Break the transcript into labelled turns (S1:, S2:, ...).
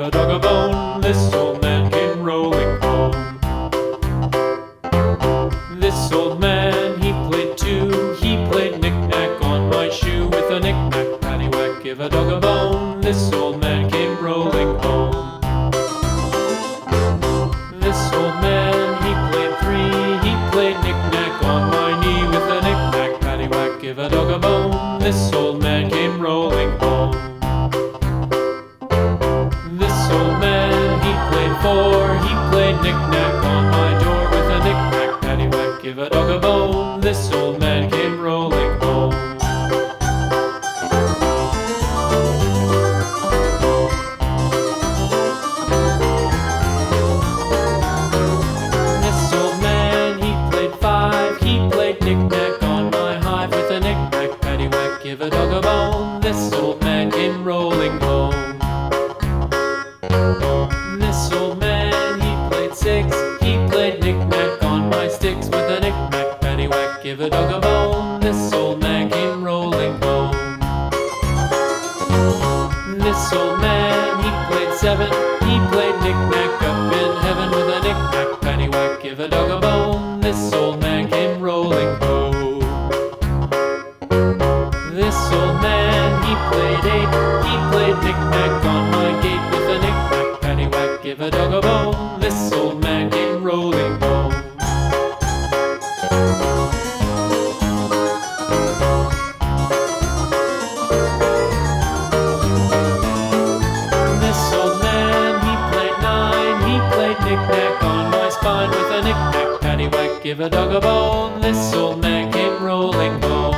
S1: a dog a bone. This old man came rolling home. This old man, he played too. He played knick-knack on my shoe. With a knick-knack, paddywhack, give a dog a bone. This old man came rolling home. This old man, he played three. He played knick-knack on my knee. With a knick-knack, paddywhack, give a dog a bone. This old man came rolling home. This old man, he played four. He played knick-knack on my door. With a knick-knack, paddywhack, give a dog a bone. This old man came rolling home. This old man, he played five. He played knick-knack on my hive. With a knick-knack, paddywhack, give a dog a bone. This old man came rolling home. This old man, he played six. He played knick-knack on my sticks. With a knick-knack, paddywhack, give a dog a bone. This old man came rolling home. This old man, he played seven. He played knick-knack up in heaven. With a knick-knack, paddywhack, give a dog a bone. This old man came rolling home. This old man, he played eight. He played knick-knack on my gate. With a knick-knack, paddywhack, give a dog a bone. This old man came rolling home. This old man, he played nine. He played knick-knack on my spine. With a knick-knack, paddywhack, give a dog a bone. This old man came rolling home.